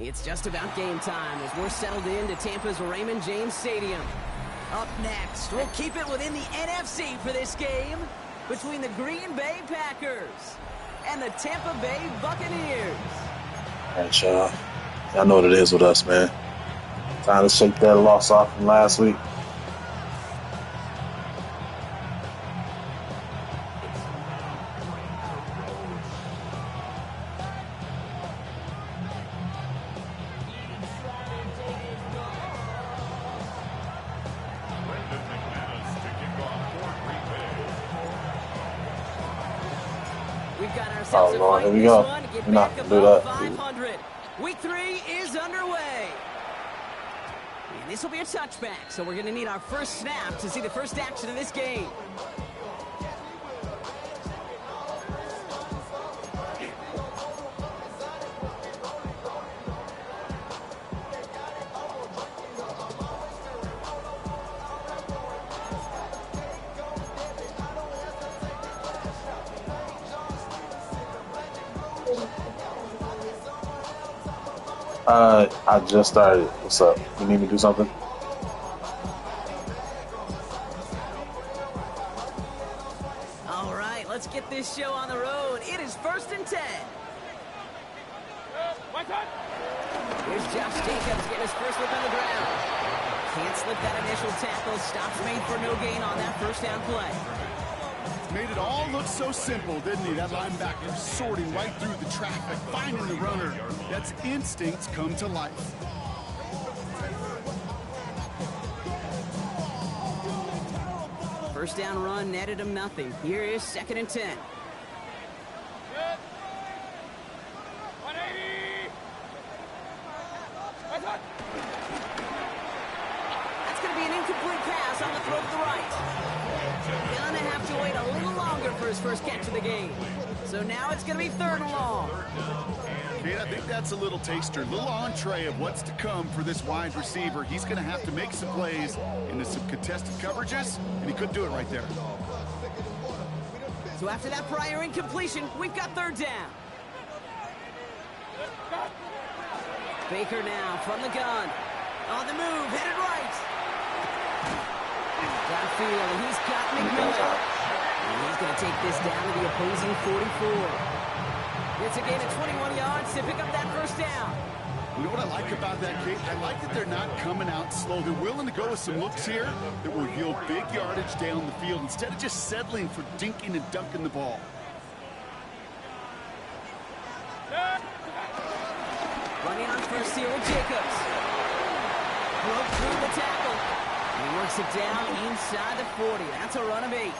It's just about game time as we're settled into Tampa's Raymond James Stadium. Up next, we'll keep it within the NFC for this game between the Green Bay Packers and the Tampa Bay Buccaneers. All right, y'all. Y'all know what it is with us, man. Time to shake that loss off from last week. Oh, Lord, here we go. We're not going to do that. 500. Week 3 is underway. And this will be a touchback, so we're going to need our first snap to see the first action of this game. I just started. What's up? You need me to do something? All right, let's get this show on the road. It is 1st and 10. Here's Josh Jacobs getting his first look on the ground. Can't slip that initial tackle. Stops made for no gain on that first down play. Made it all look so simple, didn't he? That linebacker sorting right through the traffic, finding the runner. That's instincts come to life. First down run netted him nothing. Here is 2nd and 10. That's going to be an incomplete pass on the throw to the right. Gonna have to wait a little longer for his first catch of the game. So now it's gonna be 3rd and long. Kate, I think that's a little taster, a little entree of what's to come for this wide receiver. He's gonna have to make some plays into some contested coverages, and he couldn't do it right there. So after that prior incompletion, we've got 3rd down. Baker now from the gun. On the move, headed right. Downfield, and he's got McMillan. And he's going to take this down to the opposing 44. It's a gain of 21 yards to pick up that first down. You know what I like about that, Kate? I like that they're not coming out slow. They're willing to go with some looks here that will yield big yardage down the field instead of just settling for dinking and dunking the ball. Running on first here with Jacobs. Broke through the tackle. He works it down inside the 40. That's a run of 8.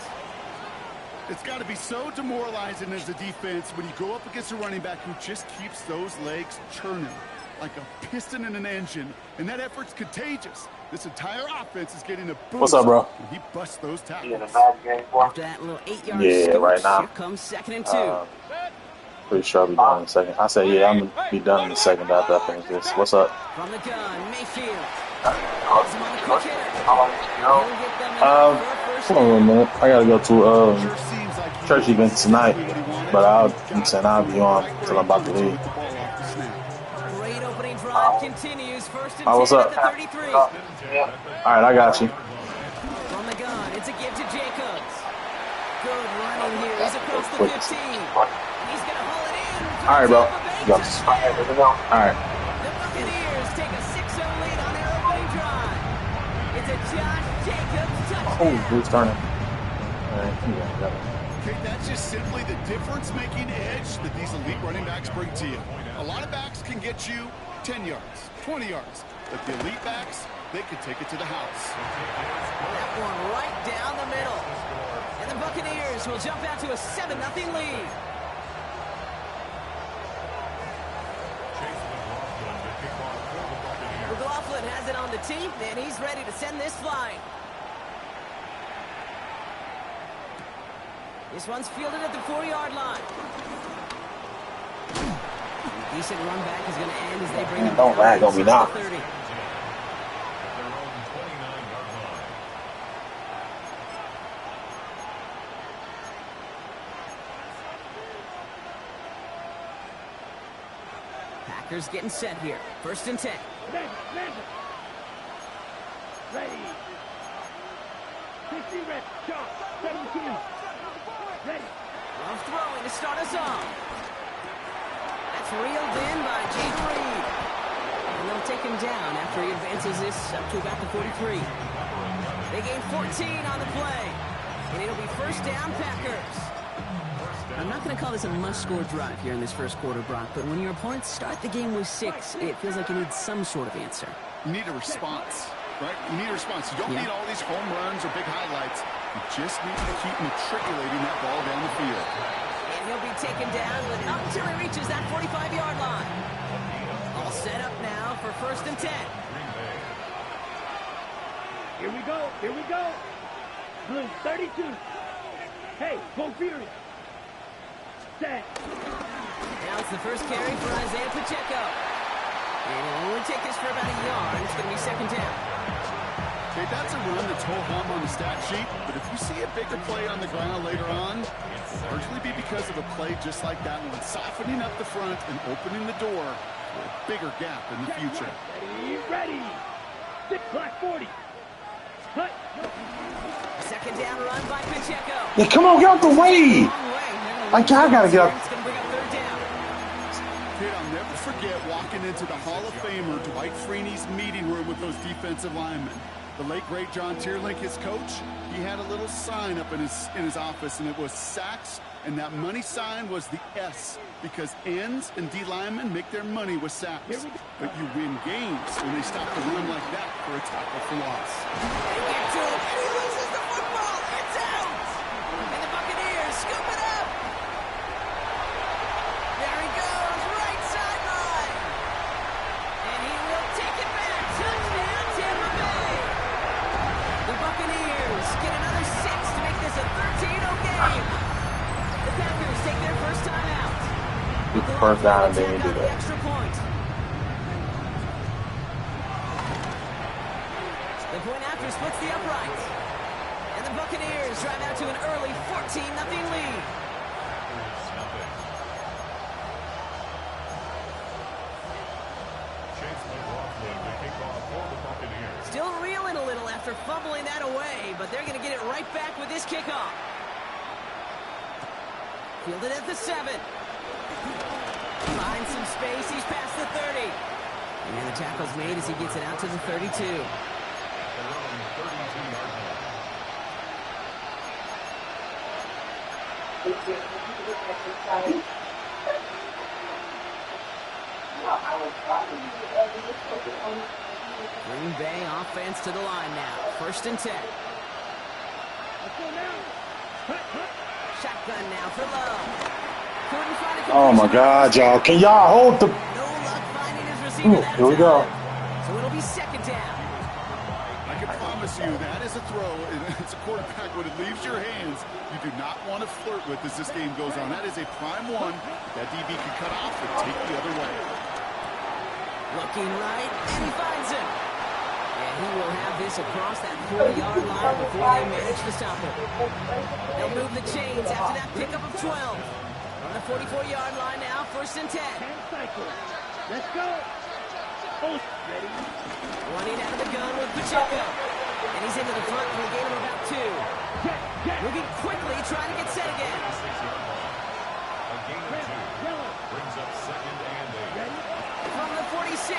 It's got to be so demoralizing as a defense when you go up against a running back who just keeps those legs churning like a piston in an engine, and that effort's contagious. This entire offense is getting a boost. What's up, bro? He busts those tackles. After that little 8-yard scoop, right now. Here comes 2nd and 2. Pretty sure I'll be done in a second. I said, yeah, I'm going to be done in a second after I finish this. What's up? From the gun, Mayfield. Hold on a minute. I got to go to church event tonight, but I'll be on until I'm about to leave. Great opening drive continues. 1st and 10 what's up? at the 33. All right, I got you. From the gun, it's a give to Jacobs. Good running here. He's across the 15. He's going to haul it in. All right, bro. All right. The Buccaneers take a 6-0 lead on their opening drive. It's a Josh Jacobs touchdown. Oh, Bruce Turner. All right, Okay, that's just simply the difference-making edge that these elite running backs bring to you. A lot of backs can get you 10 yards, 20 yards, but the elite backs, they can take it to the house. That one right down the middle. And the Buccaneers will jump out to a 7-0 lead. McLaughlin has it on the tee, and he's ready to send this flying. This one's fielded at the 4-yard line. Decent run back is going to end as they bring him down. Don't be knocked. Packers getting set here. 1st and 10. Ready. 60 reps. Sharp. 17. Ready. Love throwing to start us off. That's reeled in by Jaden Reed. And they'll take him down after he advances this up to about the 43. They gain 14 on the play. And it'll be 1st down, Packers. I'm not going to call this a must-score drive here in this first quarter, Brock, but when your opponents start the game with 6, it feels like you need some sort of answer. You need a response, right? You need a response. You don't need all these home runs or big highlights. You just need to keep matriculating that ball down the field. And he'll be taken down, but up until he reaches that 45-yard line. All set up now for 1st and 10. Here we go. Here we go. Blue 32. Hey, go Fury. Set. Now it's the first carry for Isaiah Pacheco. And it'll only take this for about a yard. It's going to be 2nd down. Okay, that's a run that's ho-hum on the stat sheet, but if you see a bigger play on the ground later on, it'll largely be because of a play just like that one, softening up the front and opening the door for a bigger gap in the future. Ready. 6 black 40. Cut. 2nd down run by Pacheco. Yeah, come on, get out the way. I gotta get up. It's going to bring up 3rd down. Kid, I'll never forget walking into the Hall of Famer Dwight Freeney's meeting room with those defensive linemen. The late, great John Tierlink, his coach, he had a little sign up in his office, and it was sacks, and that money sign was the S, because ends and D linemen make their money with sacks. But you win games when they stop the run like that for a tackle for loss. They get to him, and he loses the football. It's out. And the Buccaneers scoop it up. There he goes, right sideline. And he will take it back. Touchdown, Tampa Bay. The Buccaneers get another 6 to make this a 13-0 game. The Packers take their first time out. First down, and they need to do that. Extra point. The point after splits the uprights. And the Buccaneers drive out to an early 14-0 lead. Still reeling a little after fumbling that away, but they're going to get it right back with this kickoff. Fielded at the 7. Finds some space. He's past the 30. And the tackle's made as he gets it out to the 32. Green Bay offense to the line now. 1st and 10. Shotgun now for Lowe. Oh my God, y'all! Can y'all hold the? No luck finding his receiver that Here we go. time. So it'll be 2nd down. I can promise you that is a throw, and it's a quarterback when it leaves your hands. You do not want to flirt with as this game goes on. That is a prime one that DB can cut off and take the other way. Looking right, and he finds him. And he will have this across that 40-yard line before they manage to stop him. They'll move the chains after that pickup of 12. On the 44-yard line now, 1st and 10. Let's go. Ready. Running out of the gun with Pacheco. And he's into the front for a gain of about 2. Moving quickly, trying to get set again. A gain of 2 brings up 2nd and 8. From the 46.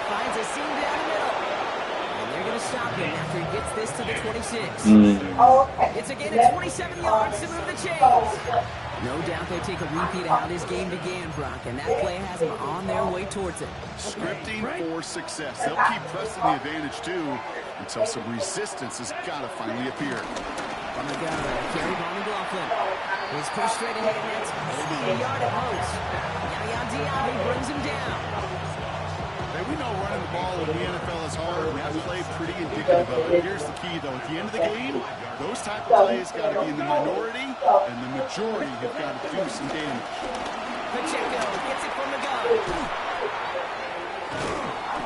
Finds a seam down the middle. And they're going to stop him after he gets this to the 26. It's a gain of 27 yards to move the chains. No doubt they take a repeat of how this game began, Brock, and that play has them on their way towards it. Scripting for success. They'll keep pressing the advantage, too, until some resistance has got to finally appear. From the gun, Kerry Von McLaughlin. His push straight ahead, and that's maybe a yard at most. Yaya Diaby brings him down. Hey, we know running the ball in the NFL is hard, and that play pretty indicative of it. Here's the key, though. At the end of the game, those type of plays got to be in the minority, and the majority have got to do some damage. Pacheco gets it from the gun.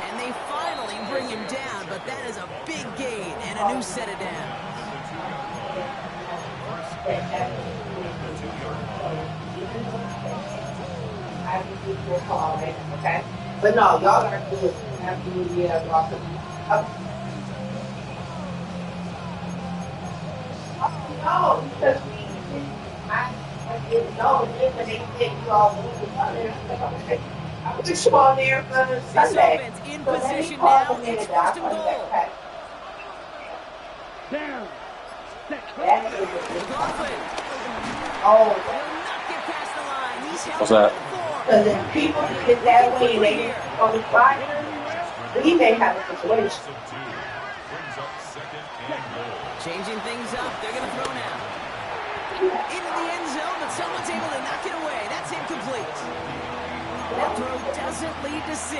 And they finally bring him down, but that is a big gain and a new set of downs. I can give you a call right now, okay? But no, y'all are good. Absolutely, yeah, y'all can. No, because I didn't know. And then when they said you all moved on there, I put you on there for Sunday. This offense in So let me position call now. the It's manager. I'll first and call you back, goal. okay? Down. That is a good McLaughlin Oh, will not get past the line. He's held What's by that? the form. because if people did it that way and they didn't on the spot, he may have a situation. Brings up second and goal. Changing things up. They're going to throw now. Into the end zone, but someone's able to knock it away. That's incomplete. That throw doesn't lead to 6.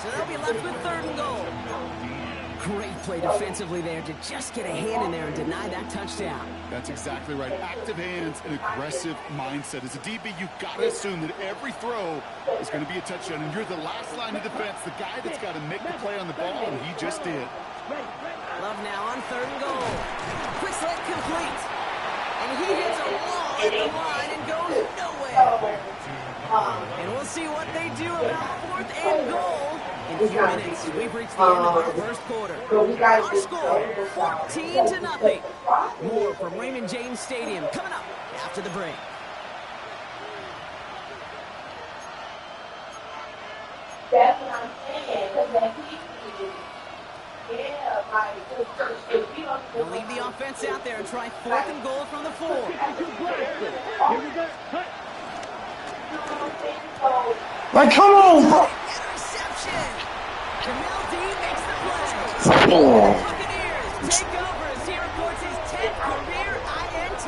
So they'll be left with third and goal. Great play defensively there to just get a hand in there and deny that touchdown. That's exactly right. Active hands and aggressive mindset. As a DB, you've got to assume that every throw is going to be a touchdown, and you're the last line of defense, the guy that's got to make the play on the ball, and he just did. Love now on third and goal. Quick slant complete. And he hits a wall at the line and goes nowhere. And we'll see what they do about fourth and goal. In a few minutes, we've reached the end of our first quarter. Our score, 14-0. More from Raymond James Stadium coming up after the break. That's what I'm saying. Because that They'll leave the offense out there and try fourth and goal from the 4. Here we go. Cut. Like, come on, bro. Interception. Jamel Dean makes the play. Oh. Buccaneers take over as he reports his 10th career INT.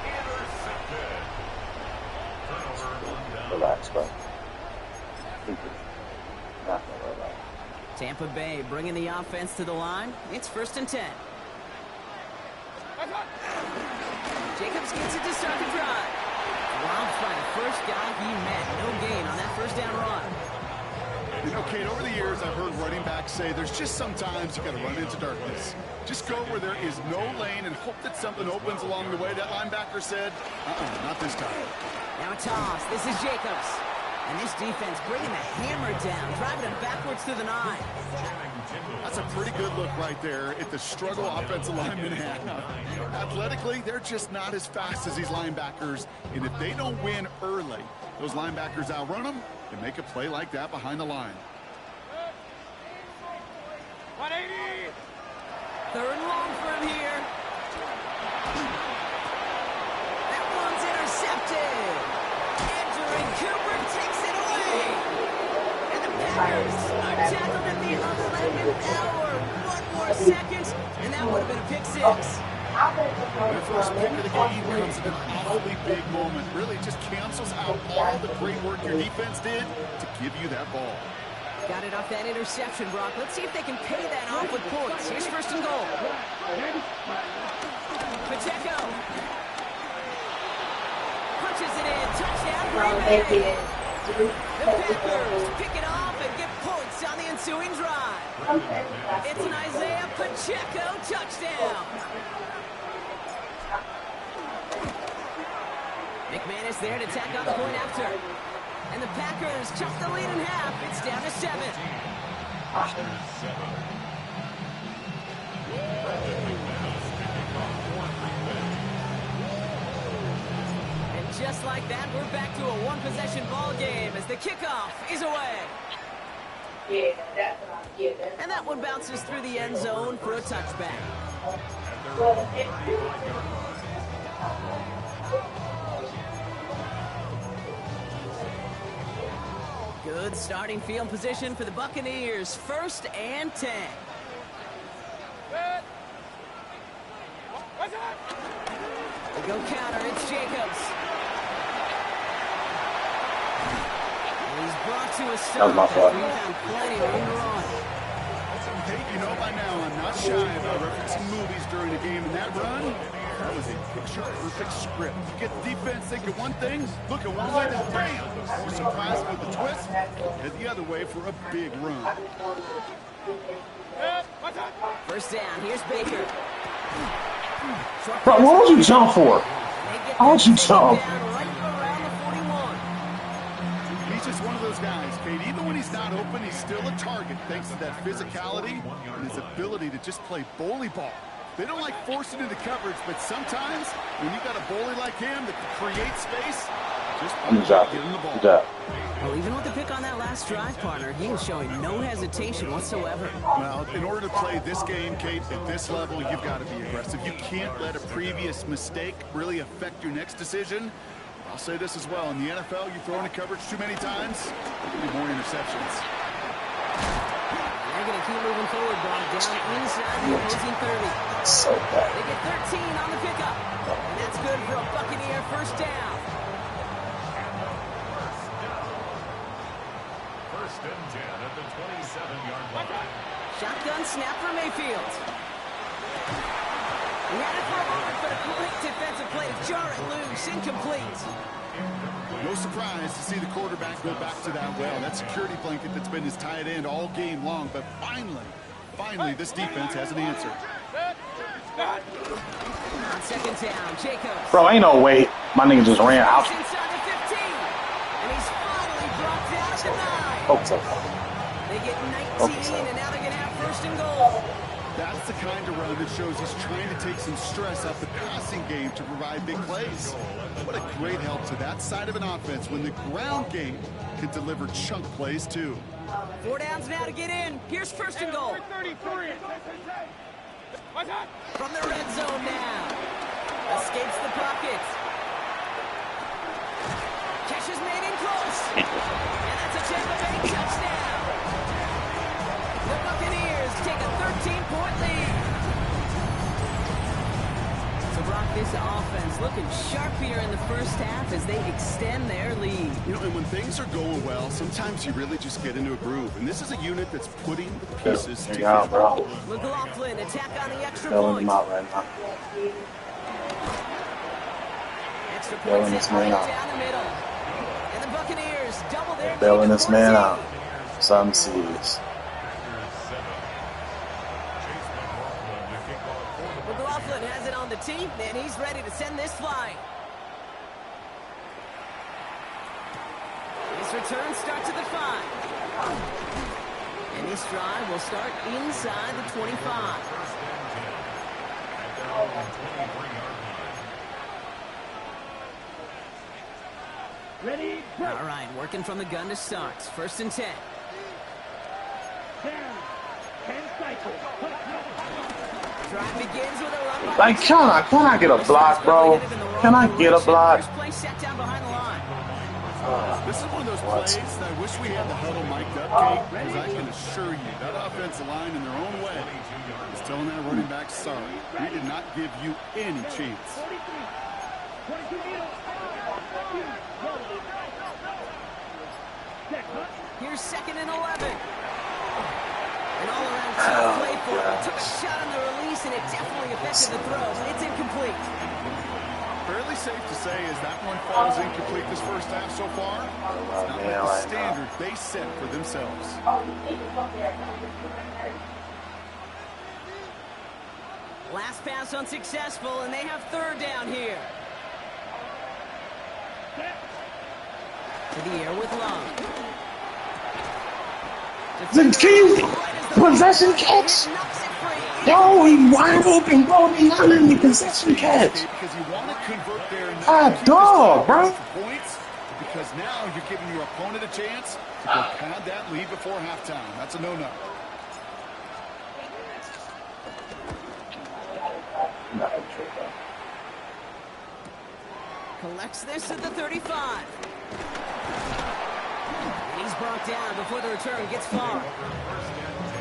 Intercepted. Turnover on down. Relax, bro. Not gonna relax. Tampa Bay bringing the offense to the line. It's 1st and 10. Jacobs gets it to start the drive. Robbed by the first guy he met. No gain on that first down run. You know, Kate, over the years, I've heard running backs say there's just sometimes you got to run into darkness. Just go where there is no lane and hope that something opens along the way. That linebacker said, not this time. Now a toss. This is Jacobs. And this defense bringing the hammer down, driving him backwards through the 9. That's a pretty good look right there at the struggle offensive linemen have. Athletically, they're just not as fast as these linebackers. And if they don't win early, those linebackers outrun them and make a play like that behind the line. 180. Third and long for him here. That one's intercepted. Andrew Cooper takes it away. And the Packers are tackled at the 11th hour. 1 more second, and that would have been a pick 6. The first pick of the game comes at an awfully big moment. Really just cancels out all the great work your defense did to give you that ball. Got it off that interception, Brock. Let's see if they can pay that off with points. Here's 1st and goal. Pacheco. Punches it in. Touchdown, Green Bay. The Packers pick it off and get points on the ensuing drive. It's an Isaiah Pacheco touchdown. McManus there to tack on the point after. And the Packers chop the lead in half. It's down to 7. And just like that, we're back to a one-possession ball game as the kickoff is away. Yeah, that's what I'm getting. And that one bounces through the end zone for a touchback. Good starting field position for the Buccaneers. 1st and 10. They go counter. It's Jacobs. And he's brought to a stop. That was my fault. He found plenty of room to run. Hey, you know by now I'm not shy about referencing movies during a game, and that run, that was a picture-perfect script. You get the defense thinking one thing, look at one way, and bam! You're surprised with the twist, head the other way for a big run. 1st down. Here's Baker. Bro, what would you jump for? How would you jump? Down right around the 41. those guys, Kate. Even when he's not open, he's still a target thanks to that physicality and his ability to just play bully ball. They don't like forcing into coverage, but sometimes when you got a bully like him that can create space, just get him the ball. Good job. Well, even with the pick on that last drive, partner, he is showing no hesitation whatsoever. Well, in order to play this game, Kate, at this level, you've got to be aggressive. You can't let a previous mistake really affect your next decision. I'll say this as well. In the NFL, you throw into coverage too many times, there'll be more interceptions. They're going to keep moving forward, Bob, down inside the opposing 30. So bad. They get 13 on the pickup. And that's good for a Buccaneer first down. First and 10 at the 27-yard line. Shotgun snap for Mayfield. He had it for a moment, but a great defensive play to jar it loose. Incomplete. No surprise to see the quarterback go back to that well. That security blanket that's been his tight end all game long. But finally, this defense has an answer. On second down, Jacobs. Bro, ain't no way. My nigga just ran out. Inside the 15. And he's finally brought down at the 9. Hope so. They get 19, and now they're going to have first and goal. That's the kind of run that shows he's trying to take some stress off the passing game to provide big plays. What a great help to that side of an offense when the ground game can deliver chunk plays too. 4 downs now to get in. Here's first and goal. From the red zone now. Escapes the pocket. Catch is made in close. And that's a Tampa Bay touchdown. The Buccaneers take a 13-point lead. So, Brock, this offense looking sharp here in the first half as they extend their lead. You know, and when things are going well, sometimes you really just get into a groove. And this is a unit that's putting the pieces together. Bro. McLaughlin attack on the extra Filling point. him out right now. Extra Bailing points this hit man right out. down the middle. And the Buccaneers double their lead Bailing to this man 14. out. Something serious. McLaughlin has it on the tee, and he's ready to send this flying. This return starts at the 5. And this drive will start inside the 25. Ready, break. All right, working from the gun to start. First and 10. Down. 10 cycles. Drive begins with a run by Like, can I get a block, bro? Can I get a block? First play set down behind the line. This is one of those plays that I wish we had the huddle mic'd up, Kate, because I can assure you that offensive line in their own way is telling that running back, sorry, we did not give you any chance. 22 meters. Here's second and 11. An all-around tough play for him. Took a shot on the release, and it definitely affected the throw. It's incomplete. Fairly safe to say as that one falls incomplete this first half so far. It's not like the standard they set for themselves. Last pass unsuccessful, and they have third down here. To the air with Long. Possession catch? Yo, he wide open, bro. They not letting me possession catch. Because you want to convert there and Ah, dog, bro. points, because now you're giving your opponent a chance to go pad that lead before halftime. That's a no-no. Collects this at the 35. And he's brought down before the return gets far.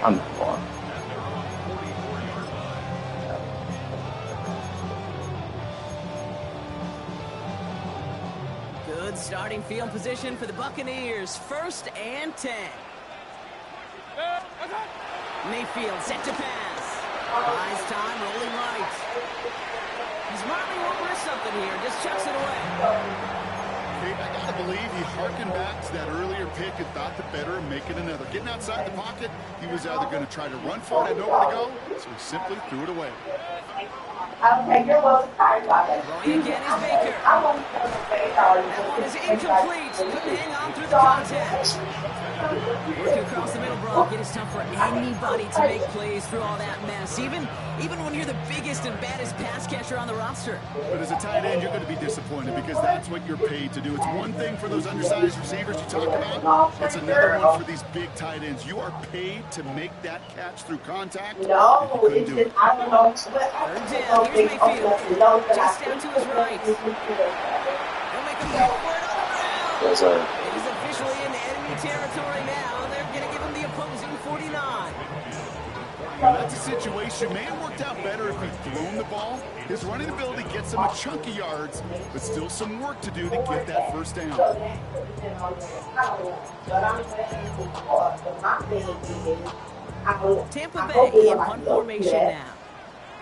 I'm gone. Good starting field position for the Buccaneers. First and 10. Mayfield set to pass. Buys time, rolling right. He's Marley won't risk something here. Just chucks it away. Kate, I gotta believe he harkened back to that earlier pick and thought the better of making another. Getting outside the pocket, he was either going to try to run for it and nowhere to go, so he simply threw it away. Okay, you're welcome. Sorry about that. Throwing again is Baker. That one is incomplete. just couldn't hang on through the contact. Working across the middle, Brock. It is tough for anybody to make plays through all that mess, even when you're the biggest and baddest pass catcher on the roster. But as a tight end, you're going to be disappointed because that's what you're paid to do. It's one thing for those undersized receivers you talk about. It's another one for these big tight ends. You are paid to make that catch through contact. No, it's just, I don't know. Third down. Here's Mayfield. Just down to his right. They'll make him go for it all around. Yes, sir. He's officially in enemy territory now. They're going to give him the opposing 49. That's a situation. May have worked out better if he'd thrown the ball. His running ability gets him a chunk of yards, but still some work to do to get that first down. Tampa Bay in punt formation now.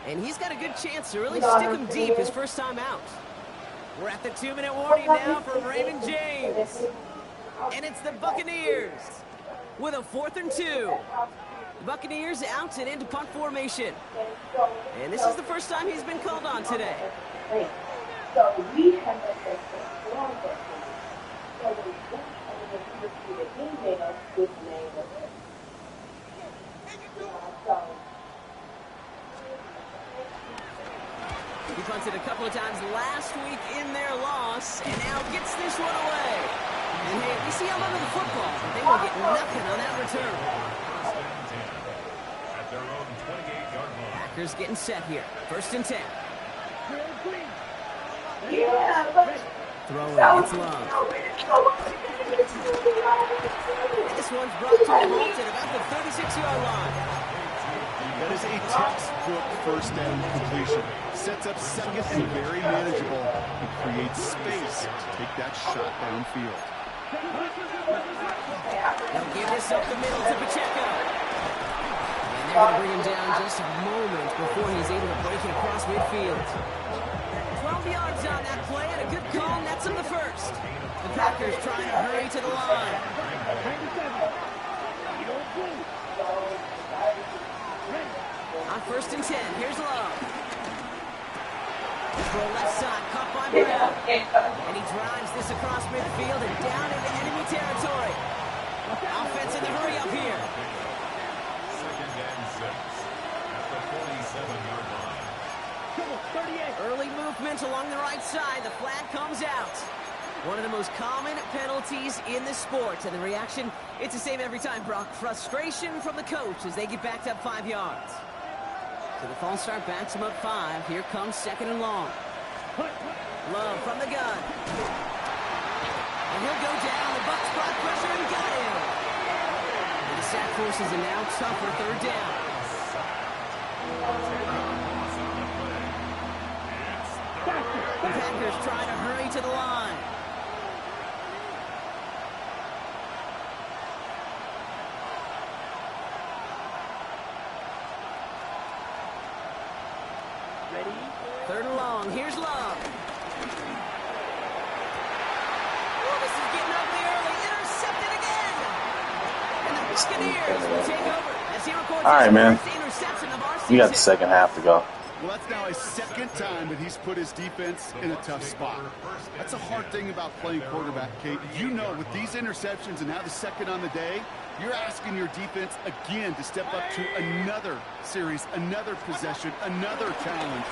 And he's got a good chance to really stick him deep his first time out. We're at the 2-minute warning now from Raymond James. And it's the Buccaneers with a 4th and 2. The Buccaneers out and into punt formation. And this is the first time he's been called on today. So we have He punted a couple of times last week in their loss, and now gets this one away. And hey, we see how under the football. They will get nothing on that return. At their own 28-yard line. Packers getting set here. 1st and 10. Yeah, but Throwing, it's Love. This one's brought to a halt at about the 36-yard line. That is a textbook first down completion. Sets up second and very manageable and creates space to take that shot downfield. They'll give this up the middle to Pacheco. And they're going to bring him down just a moment before he's able to break it across midfield. 12 yards on that play and a good call nets him the first. The Packers trying to hurry to the line. On 1st and 10, here's Love. Throw left side, caught by Brown. And he drives this across midfield and down into enemy territory. Offense in the hurry up here. 2nd and 6. At the 47-yard line. Early movement along the right side. The flag comes out. One of the most common penalties in the sport. And the reaction, it's the same every time, Brock. Frustration from the coach as they get backed up 5 yards. So the false start backs him up 5. Here comes 2nd and long. Love from the gun. And he'll go down. The Bucs brought pressure and got him. And the sack forces a now tougher 3rd down. The Packers trying to hurry to the line. Ready? 3rd and long. Here's Love. Oh, this is getting ugly early. Intercepted again. And the Buccaneers will take over as he records All right, his man. first interception of our season. We got the second half to go. Well, that's now a second time that he's put his defense in a tough spot. That's a hard thing about playing quarterback, Kate. You know, with these interceptions and now the second on the day, you're asking your defense again to step up to another series, another possession, another challenge.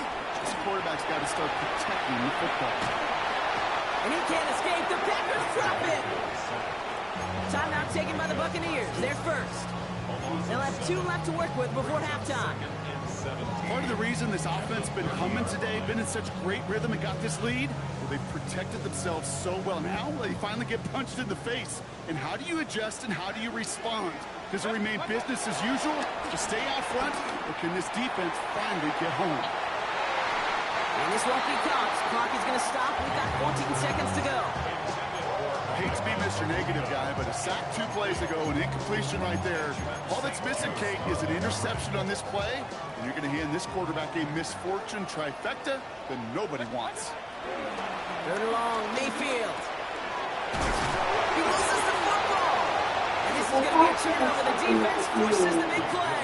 This quarterback's got to start protecting the football. And he can't escape. The Packers drop it. Timeout taken by the Buccaneers. They're first. They'll have 2 left to work with before halftime. Part of the reason this offense been humming today, been in such great rhythm and got this lead, well, they've protected themselves so well. Now they finally get punched in the face. And how do you adjust and how do you respond? Does it remain business as usual to stay out front, or can this defense finally get home? And this won't be caught. Clock is going to stop. We've got 14 seconds to go. Hate to be Mr. Negative guy, but a sack 2 plays ago, an incompletion right there. All that's missing, Kate, is an interception on this play, and you're going to hand this quarterback a misfortune trifecta that nobody wants. 3rd and long, Mayfield. He loses the football. And this is going to be a turnover. The defense forces the big play.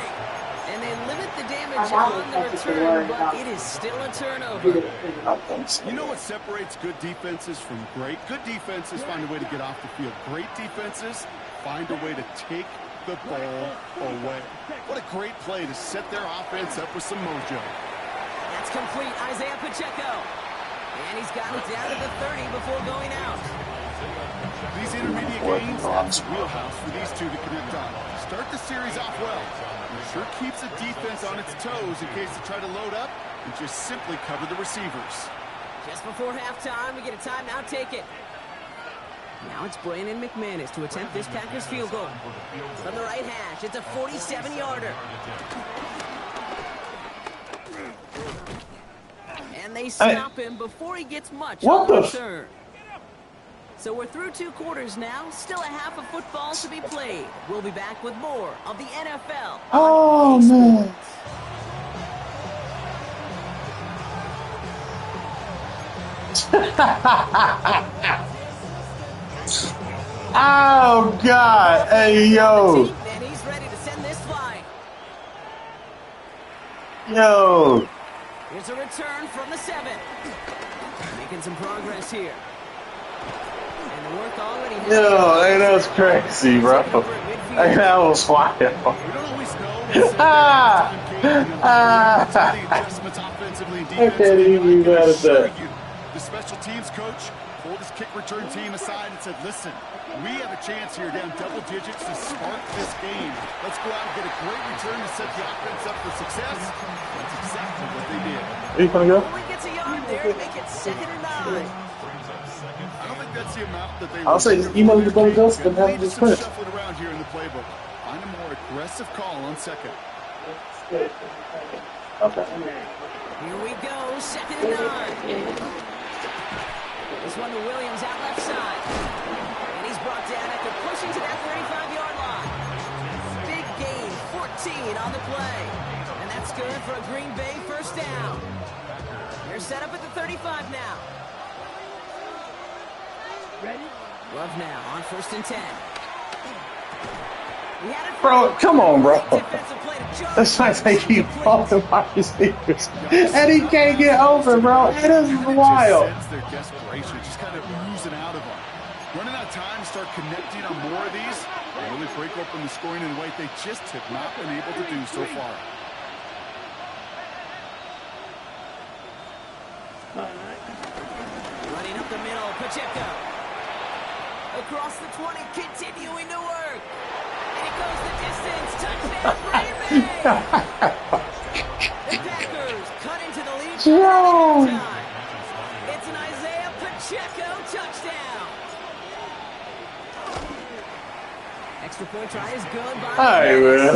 And they limit the damage My mom on the was such a return, word but about it is still a it. turnover. I think so. You know what separates good defenses from great? Good defenses find a way to get off the field. Great defenses find a way to take the ball away. What a great play to set their offense up with some mojo. That's complete, Isaiah Pacheco. And he's got it down to the 30 before going out. These intermediate games, that's the wheelhouse for these two to connect on. Start the series off well. It sure keeps the defense on its toes in case they try to load up and just simply cover the receivers. Just before halftime, we get a timeout taken. Now it's Brandon McManus to attempt this Packers field goal. From the right hash, it's a 47-yarder. And they stop him before he gets much on the return. So we're through 2 quarters now. Still a half of football to be played. We'll be back with more of the NFL. Oh, man. Oh, God. Hey, yo. And he's ready to send this flying. Yo. Here's a return from the 7. Making some progress here. And the work already. Yo, hey, that was crazy, bro. Hey, that was wild. We don't always know adjustments offensively and I can't even be mad at that. The special teams coach pulled his kick return team aside and said, listen, we have a chance here down double digits to spark this game. Let's go out and get a great return to set the offense up for success. That's exactly what they did. Are you gonna go? Only gets a yard there to make it 2nd and 9. I don't think that's the amount that they I'll say just email the Brother Joseph and have him just print. Shuffling around here in the playbook. Find a more aggressive call on 2nd. Okay. Here we go, 2nd and 9. This one to Williams out left side. And he's brought down after pushing to that 35-yard line. Big gain, 14 on the play. And that's good for a Green Bay first down. They're set up at the 35 now. Ready? Love now on 1st and 10. He had it. Bro, come on, bro. Defensive play to Jones. That's why they keep falling by receivers. And he can't get over, bro. It is wild. Their desperation just kind of oozing out of them. Running out of time, start connecting on more of these. They really break open the scoring in a way they just have not been able to do so far. Running up the middle, Pacheco. Across the 20, continuing to work. And it goes the distance. Touchdown, Green Bay! The Packers cut into the lead. Time. It's an Isaiah Pacheco touchdown. Extra point try is good by All right, man.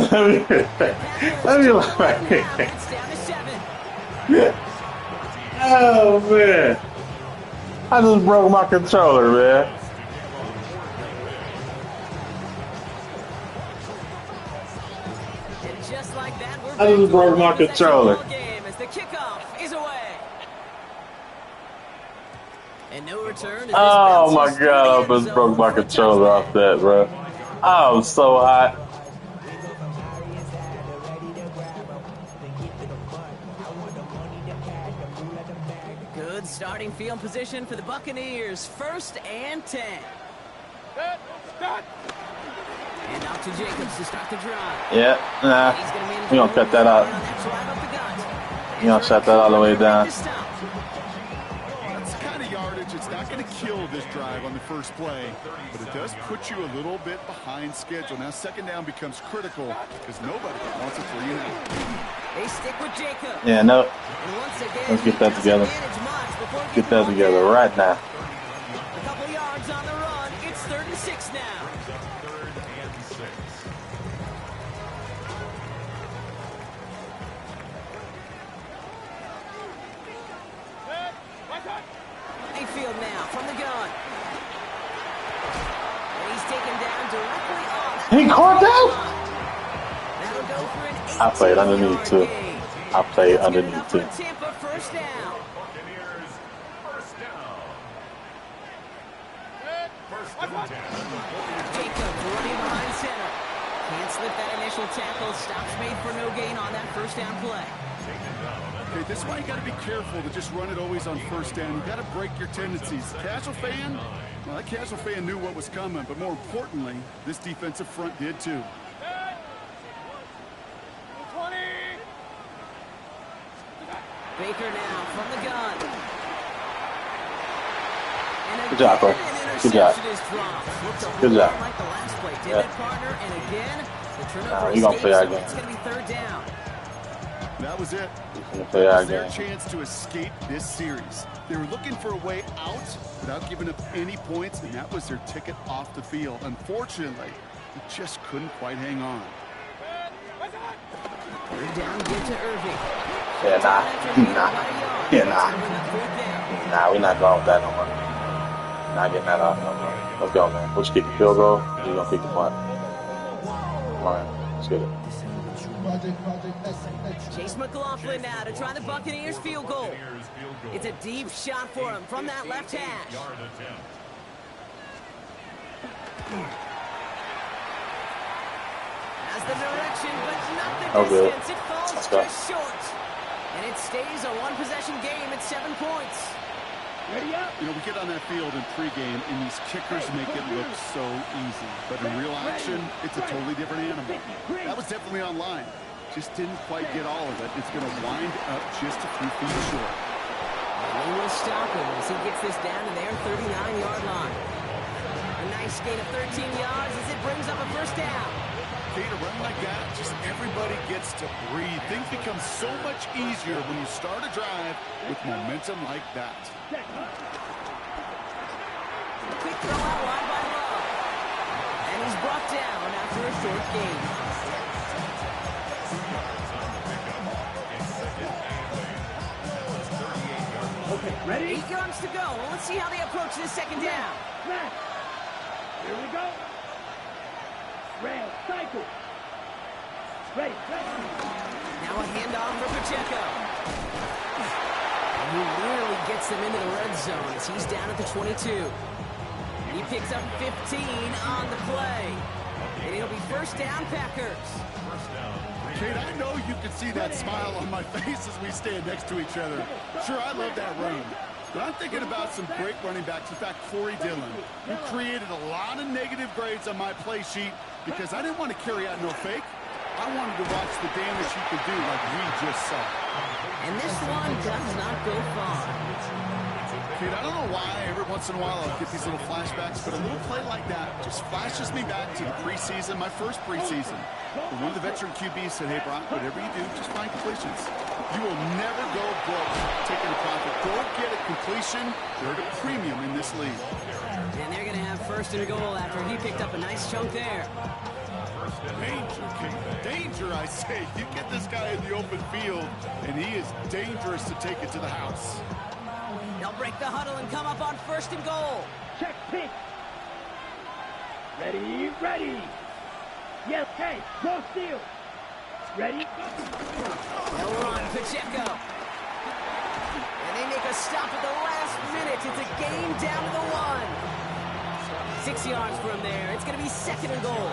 Let me look back. It's down to 7. Oh, man. I just broke my controller, man. And just like that, we're I just broke my controller. Game as the kickoff is away. And no return. Oh, my God. I just broke my controller off that, bro. I'm so hot. Good starting field position for the Buccaneers. 1st and 10. And out to Jacobs to start the drive. Yeah, nah. We gonna cut that out. You gonna shut that all the way down. That's the kind of yardage. It's not going to kill this drive on the first play, but it does put you a little bit behind schedule. Now 2nd down becomes critical because nobody wants a 3 and out. They stick with Jacob. Yeah, no. And once again, Let's get that together. Get that together right now. A couple yards on the run. It's 3rd and 6 now. Mayfield now from the gun. And he's taken down directly off. He caught that? That'll go for an I played underneath, 18-yard too. gain. I played That's good underneath, enough too. for Tampa first down. Buccaneers, first down. First and 10. Jacobs running behind center. Can't slip that initial tackle. Stops made for no gain on that first down play. Okay, this is why you got to be careful to just run it always on first down. You got to break your tendencies. Casual fan, well, that casual fan knew what was coming, but more importantly, this defensive front did too. 20. Baker now from the gun. Good job, bro. Good job. Good job. Like the last play, did it, partner? And again, the turnover You're going to play our game. It's going to be third down. That was it. Play That our was their game. chance to escape this series. They were looking for a way out without giving up any points, and that was their ticket off the field. Unfortunately, they just couldn't quite hang on. Third down, give to Irving. Yeah, nah. Yeah, nah. Nah, we're not going with that no more. Not getting that off no more. Let's go, man. We'll just kick the field goal. We're going to kick the punt. Come on, let's get it. Chase McLaughlin now to try the Buccaneers field goal. It's a deep shot for him from that left hash. Has the direction, but not the distance. It falls just short. And it stays a one-possession game at 7 points. Ready up. You know, we get on that field in pregame, and these kickers make it look so easy. But in real action, it's a totally different animal. That was definitely on line. Just didn't quite get all of it. It's going to wind up just a few feet short. They will stop him as he gets this down to their 39-yard line. A nice gain of 13 yards as it brings up a first down. Okay, to run like that, just everybody gets to breathe. Things become so much easier when you start a drive with momentum like that. Quick throw out wide by Love. And he's brought down after a short gain. Okay, ready? 8 yards to go. Well, let's see how they approach this second down. Smash. Here we go. Rail, cycle. Ready, ready. Now a handoff for Pacheco. And he literally gets them into the red zone as he's down at the 22. He picks up 15 on the play. And it'll be first down, Packers. Kate, I know you can see that smile on my face as we stand next to each other. Sure, I love that run. But I'm thinking about some great running backs. In fact, Corey Dillon, who created a lot of negative grades on my play sheet because I didn't want to carry out no fake. I wanted to watch the damage he could do like we just saw. And this one does not go far. Kate, I don't know why every once in a while I'll get these little flashbacks, but a little play like that just flashes me back to the preseason, my first preseason. When one of the veteran QBs said, hey, Brock, whatever you do, just find completions. You will never go broke taking a profit. Go get a completion. They're at a premium in this league. And they're going to have first and goal after he picked up a nice chunk there. Danger, King. Danger, I say. You get this guy in the open field, and he is dangerous to take it to the house. They'll break the huddle and come up on first and goal. Check pitch. Ready, ready. Yes, hey, no steal. Ready? They'll run Pacheco. And they make a stop at the last minute. It's a gain down to the 1. 6 yards from there. It's going to be second and goal.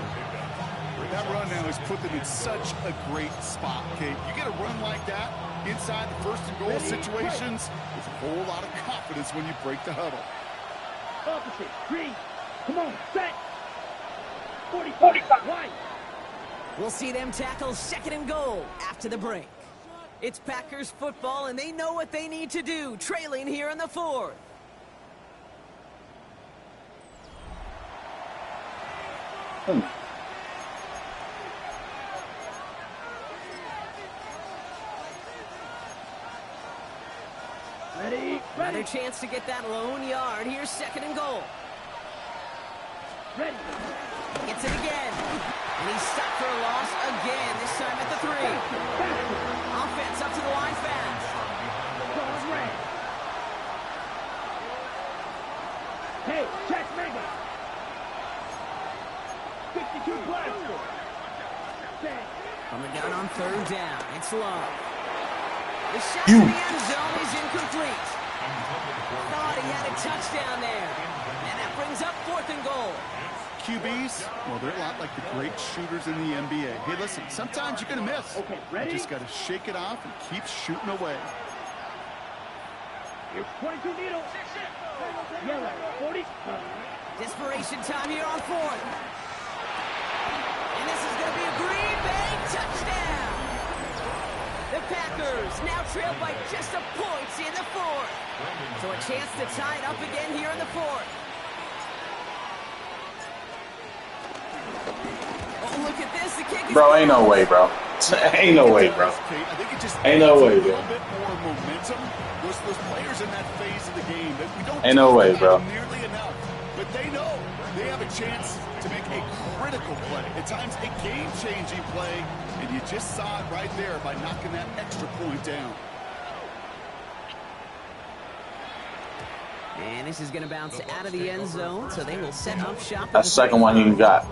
That run now has put them in such a great spot, Kate. You get a run like that inside the first and goal situations, there's a whole lot of confidence when you break the huddle. Opposite, green. Come on, set. 45. Wide. We'll see them tackle second and goal after the break. It's Packers football, and they know what they need to do, trailing here in the 4th. Ready, Another ready. chance to get that lone yard. Here's second and goal. Ready. Gets it again. And he's stopped for a loss again, this time at the 3. Offense up to the line fast. Going red. Hey, check mega. 52 blaster. Set. From the gun on third down, it's Love. The shot to the end zone is incomplete. Thought he had a touchdown there. And that brings up fourth and goal. QBs, well, they're a lot like the great shooters in the NBA. Hey, listen, sometimes you're going to miss. Okay, ready? You just got to shake it off and keep shooting away. 22 needle. Yellow, 40. Desperation time here on fourth. And this is going to be a Green Bay touchdown. The Packers now trail by just a point in the fourth. So a chance to tie it up again here in the fourth. Oh, look at this. The kick is Bro, ain't no way, bro. Ain't no way, bro. I think it just Ain't no way, a bro. little bit more momentum. Those players in that phase of the game that we don't Ain't no way, bro. nearly enough. But they know they have a chance to make a critical play. At times, a game-changing play. And you just saw it right there by knocking that extra point down. And this is going to bounce out of the end zone, so they will set up shop. That's the second one you got.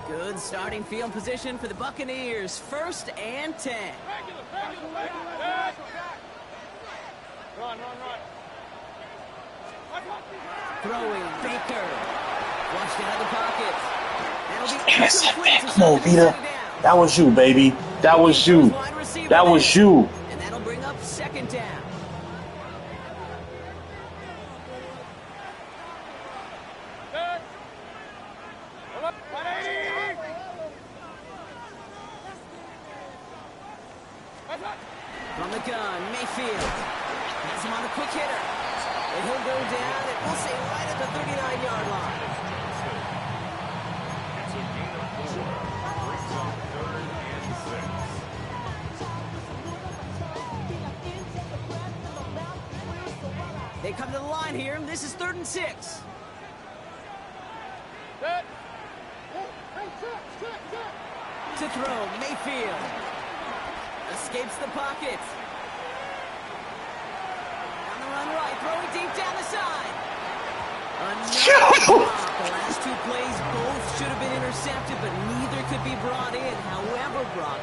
Good starting field position for the Buccaneers. 1st and 10. Run. Throwing Baker. Flushed out of the pocket. Come on, Vita. That was you, baby. That was you. That was you. And that'll bring up 2nd down. From the gun, Mayfield. Has him on the quick hitter. And he'll go down, and we'll say right at the 39-yard line. It's a gain of 4. Brings up 3rd and 6. They come to the line here, and this is 3rd and 6. To throw, Mayfield. Escapes the pocket. On the run right, throwing deep down the side. Another block. The last 2 plays, both should have been intercepted, but neither could be brought in. However, Brock,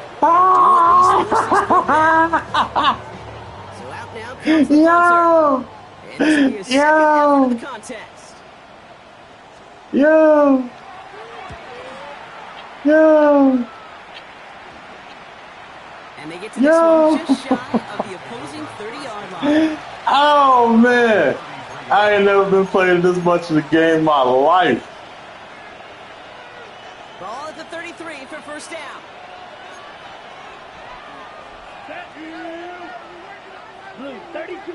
so out now comes the punter. And this will be a second effort of the contest. And they get to this one just shy of the opposing 30-yard line. Oh, man. I ain't never been playing this much of the game in my life. Ball at the 33 for 1st down. Blue, 32.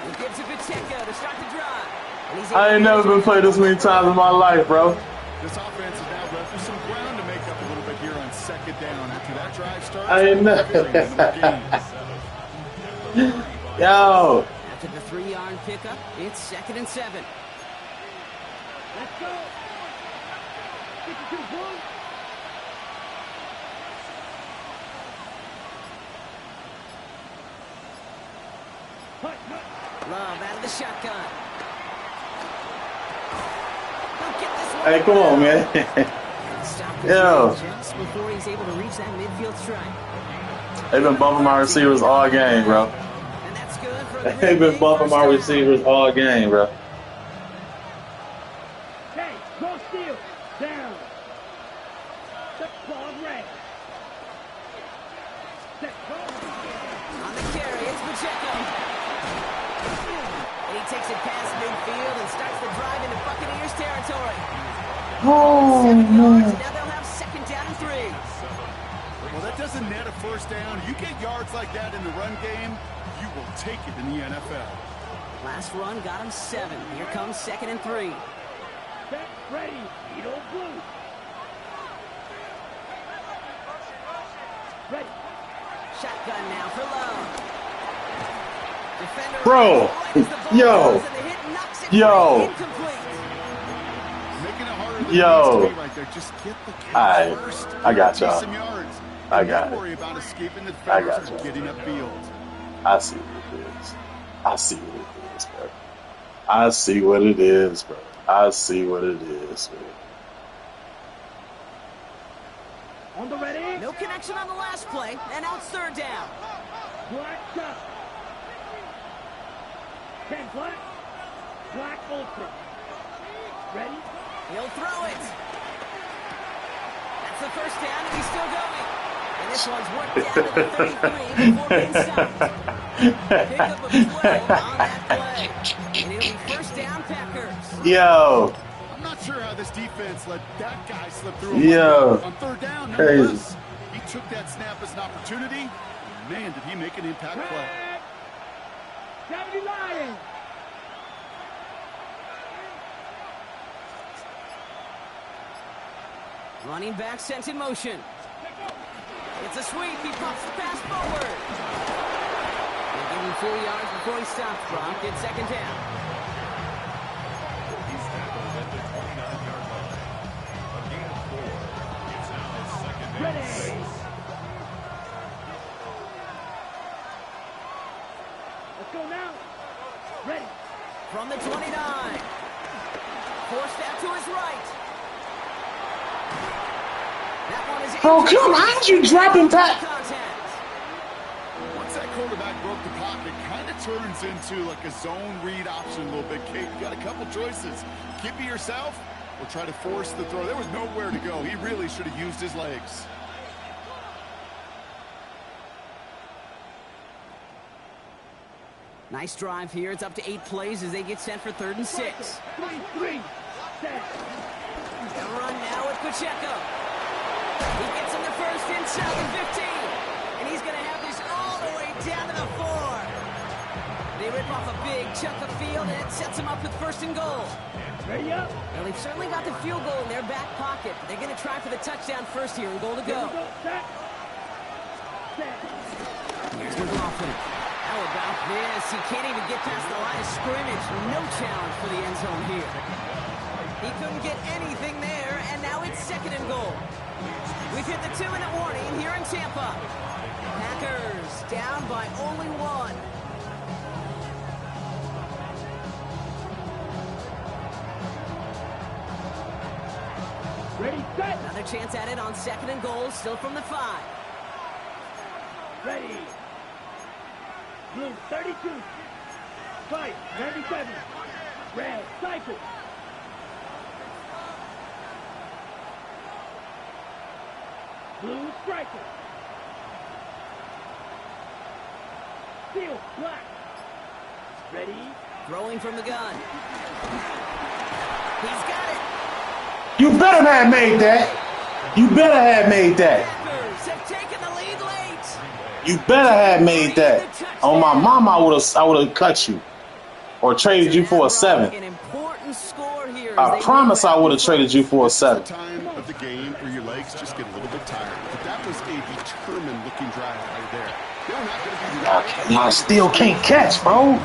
He gives it to Pacheco to start the drive. And he's I ain't never been playing this many times in my life, bro. This offense is now left with some ground to make up a little bit here on 2nd down. After that drive starts, I ain't Yo. After the 3-yard pickup, it's 2nd and 7. Let's go. 52 Blue. Love out of the shotgun. He'll get this one. Hey, come on, man. Stop Yo. just before he's able to reach that midfield strike. They've been bumping my receivers all game, bro. And that's good for a They've been bumping my receivers all game, bro. Hey, go steal. Down. Set ball red. Set ball. On the carry, it's Pacheco. And he takes it past midfield and starts the drive into Buccaneers territory. Oh, 7 yards, man. and now they'll have 2nd down and 3. well, that doesn't net a 1st down. You get yards like that in the run game, you will take it in the NFL. Last run got him 7. Here comes 2nd and 3. Set ready. Edo Blue. Ready. Shotgun now for Love. Defender Bro. right as the ball Yo. goes, and the hit knocks it Yo. free, incomplete. Making it harder than Yo. it needs to be right there. Just get the catch Alright. first. I got y'all. Some yards. I got Don't it. worry about escaping the I defenders got or you. getting upfield. I see what it is. I see what it is, bro. I see what it is, bro. I see what it is, bro. On the ready. No connection on the last play, and now it's third down. Black shot. 10 black. Black ultra. Ready? He'll throw it. That's the first down, and he's still going. And this one's worked down to the 33 before being stopped. Pick up of 12 on that play. And it'll be first down, Packers. Yo. I'm not sure how this defense let that guy slip through on third down. Crazy. He took that snap as an opportunity. Man, did he make an impact play. 70 Lions. Running back sent in motion. It's a sweep. He pops the pass forward. They give him 4 yards before he stops. Brock at second down. He's tackled at the 29-yard line. A gain of 4. It's now second and 6. Let's go now. Ready. From the 29. Forced out to his right. That one is Bro, come on, you dropping back. Once that quarterback broke the pocket, kind of turns into like a zone read option a little bit. Kate, you got a couple choices. Keep it yourself or try to force the throw. There was nowhere to go. He really should have used his legs. Nice drive here. It's up to 8 plays as they get set for 3rd and 6. 3-3. Set. They'll run now with Pacheco. He gets him the first inside the 15. And he's going to have this all the way down to the 4. They rip off a big chunk of field, and it sets them up with 1st and goal. Ready up. Well, they've certainly got the field goal in their back pocket. They're going to try for the touchdown first here and goal to go. Set. Set. Here's McLaughlin. How about this? He can't even get past the line of scrimmage. No challenge for the end zone here. He couldn't get anything there, and now it's 2nd and goal. We've hit the 2-minute warning here in Tampa. Packers down by only 1. Ready, set. Another chance at it on 2nd and goal, still from the 5. Ready. Blue 32. White 97. Red cycle. Blue striker. Steel black. Ready. Throwing from the gun. He's got it. You better have made that. You better have made that. Packers have taken the lead late. You better have made that. On my mama, I would have cut you or traded you for a 7. An important score here. I promise I would have traded you for a 7. Time of the game where your legs just get a little bit tired. But that was a determined looking drive right there. They're not going to be I still can't catch, bro.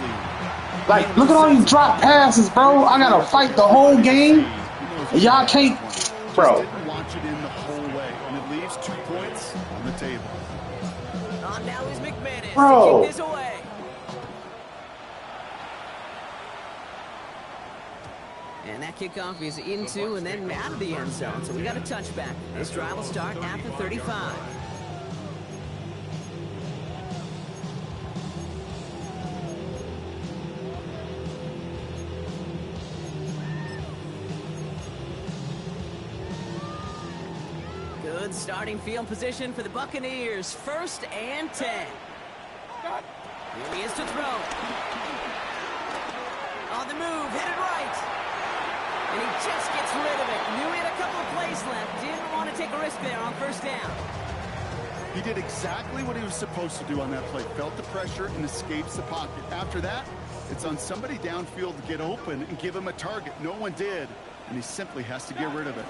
Like, look at all these drop passes, bro. I gotta fight the whole game. And y'all can't, bro. Didn't watch it in the whole way, and it leaves 2 points on the table. On now is McManus Bro. to kick this away. And that kickoff is into and then out of the end zone. So we got a touchback. This drive will start at the 35. Good starting field position for the Buccaneers. 1st and 10. Here he is to throw. On the move, headed right. And he just gets rid of it. Knew he had a couple of plays left. Didn't want to take a risk there on 1st down. He did exactly what he was supposed to do on that play. Felt the pressure and escapes the pocket. After that, it's on somebody downfield to get open and give him a target. No one did, and he simply has to get rid of it.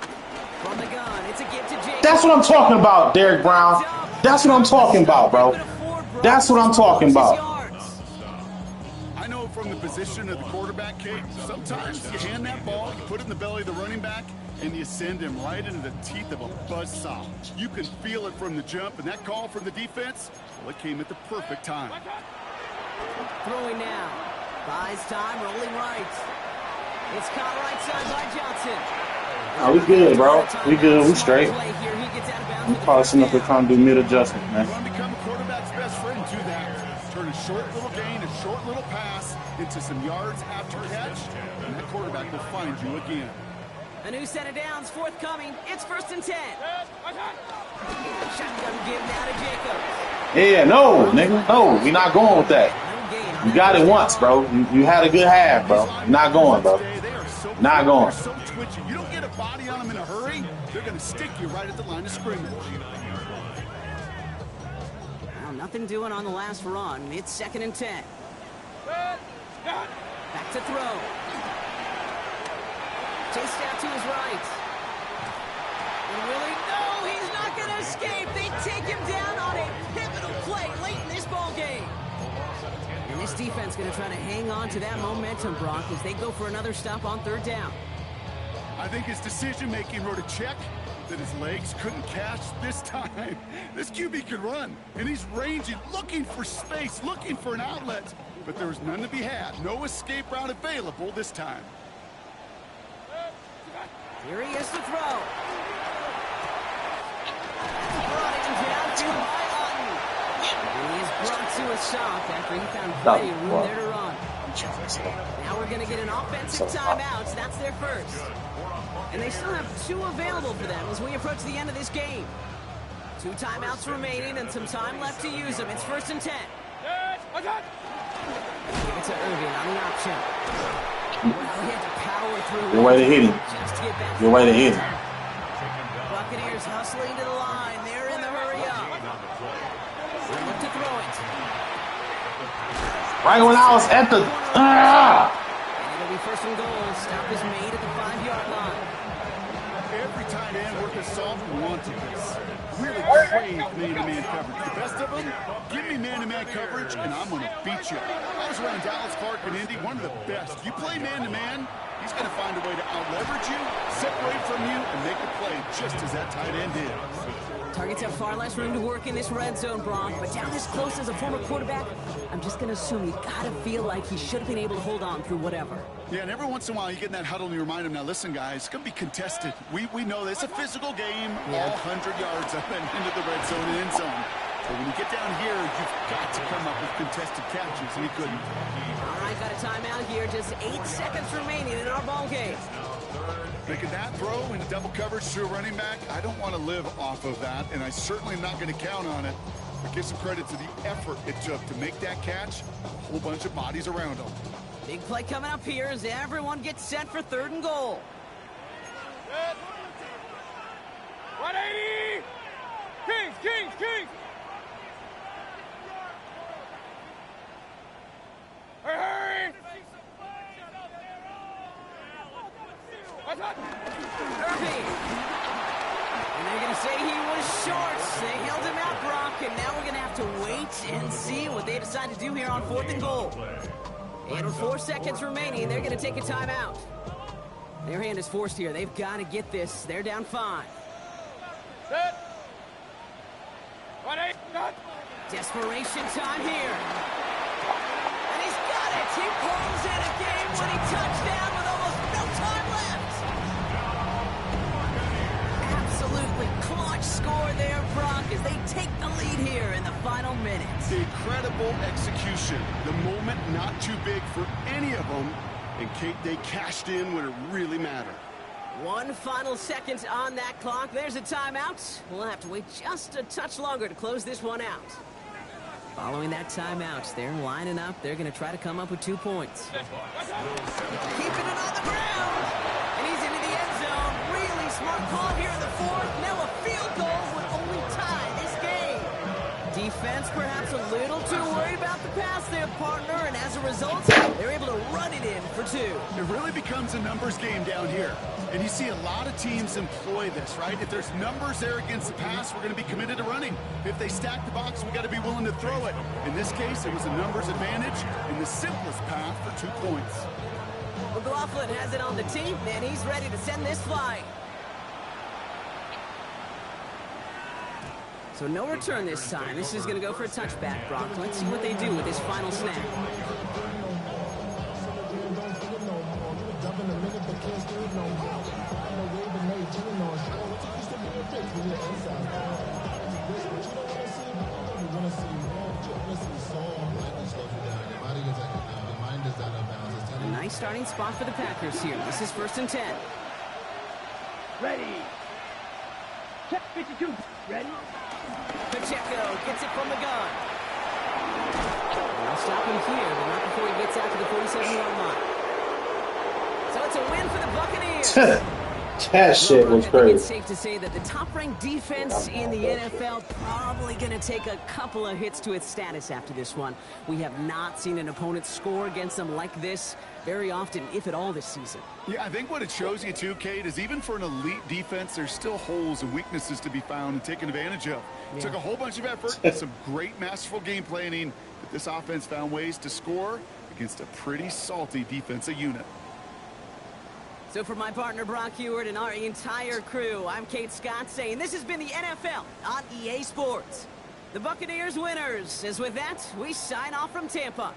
From the gun, it's a give to Jake. That's what I'm talking about, Derek Brown. That's what I'm talking about, bro. That's what I'm talking about. I know from the position of the quarterback, Kate, sometimes you hand that ball, you put it in the belly of the running back, and you send him right into the teeth of a buzzsaw. You can feel it from the jump, and that call from the defense, well, it came at the perfect time. Throwing now. Buys time, rolling right. It's caught right side by Johnson. Oh, we good, bro. We good. We straight. We probably sitting up there trying to do mid-adjustment, man. You want to become a quarterback's best friend, do that. Turn a short little gain, a short little pass into some yards after catch, and that quarterback will find you again. A new set of downs forthcoming. It's 1st and 10. Shotgun give now to Jacobs. Yeah, no, nigga. No, we not going with that. You got it once, bro. You had a good half, bro. You're not going, bro. Not going. So twitchy. You don't get a body on them in a hurry, they're going to stick you right at the line of scrimmage. Well, nothing doing on the last run. It's 2nd and 10. Back to throw. Chased out to his right. And Willie, no, he's not going to escape. They take him down on a pivotal play late in this ball game. And this defense going to try to hang on to that momentum, Brock, as they go for another stop on 3rd down. I think his decision-making wrote a check that his legs couldn't catch this time. This QB can run, and he's ranging, looking for space, looking for an outlet. But there was none to be had. No escape route available this time. Here he is to throw. Brought him down to Otten. And he is brought to a stop after he found plenty of room there to run. Now we're going to get an offensive timeout. That's their first. And they still have 2 available for them as we approach the end of this game. 2 timeouts remaining and some time left to use them. It's 1st and 10. Give it to Irving on the option. Well, he had to power through. Good way to hit him. Good way to hit him. Buccaneers hustling to the line. They're in the hurry up. They look to throw it. Right when I was at the... And it'll be 1st and goal. Stop is made at the 5-yard line. Every tight end worth his salt wanted this. Really crave man-to-man coverage. The best of them, give me man-to-man coverage, and I'm going to beat you. I was around Dallas, Clark, and Indy, one of the best. You play man-to-man, he's going to find a way to out-leverage you, separate from you, and make a play just as that tight end did. Targets have far less room to work in this red zone, Brock, but down this close as a former quarterback, I'm just going to assume you got to feel like he should have been able to hold on through whatever. Yeah, and every once in a while you get in that huddle and you remind him, now listen, guys, it's going to be contested. We know this. It's a physical game, all 100 yards up and into the red zone and end zone. But when you get down here, you've got to come up with contested catches, and he couldn't. All right, got a timeout here. Just 8 seconds remaining in our ball game. Making that throw in double coverage to a running back, I don't want to live off of that, and I certainly am not going to count on it. But give some credit to the effort it took to make that catch. A whole bunch of bodies around him. Big play coming up here as everyone gets set for 3rd and goal. 180! Kings! Hurry! Irving. And they're going to say he was short. They held him out, Brock, and now we're going to have to wait and see what they decide to do here on 4th and goal. And with 4 seconds remaining, they're going to take a timeout. Their hand is forced here. They've got to get this. They're down 5. Desperation time here. And he's got it. He pulls in a game-winning touchdown with almost no time left. Absolutely clutch score there, Brock, as they take the lead here in the final minutes. Incredible execution. The moment not too big for any of them. And Kate, they cashed in when it really mattered. 1 final second on that clock. There's a timeout. We'll have to wait just a touch longer to close this one out. Following that timeout, they're lining up. They're going to try to come up with 2 points. Keeping it on the ground. And he's into the end zone. Really smart call here in the 4th. Now a field goal would only tie this game. Defense perhaps a little too worried about the pass there, partner. And as a result, they're able to run it in for 2. It really becomes a numbers game down here. And you see a lot of teams employ this, right? If there's numbers there against the pass, we're going to be committed to running. If they stack the box, we got to be willing to throw it. In this case, it was a numbers advantage and the simplest path for 2 points. McLaughlin has it on the team, and he's ready to send this flying. So no return this time. This is going to go for a touchback, Brock. Let's see what they do with this final snap. A nice starting spot for the Packers here. This is 1st and 10. Ready. Check 52. Ready. Pacheco gets it from the gun. They'll stop him here, but not before he gets out to the 47-yard line. So it's a win for the Buccaneers. That shit was I think crazy. it's safe to say that the top-ranked defense in the NFL probably going to take a couple of hits to its status after this one. We have not seen an opponent score against them like this very often, if at all, this season. Yeah, I think what it shows you too, Kate, is even for an elite defense, there's still holes and weaknesses to be found and taken advantage of. It took a whole bunch of effort and some great masterful game planning, but this offense found ways to score against a pretty salty defensive unit. So for my partner Brock Heward and our entire crew, I'm Kate Scott saying this has been the NFL on EA Sports. The Buccaneers winners. As with that, we sign off from Tampa.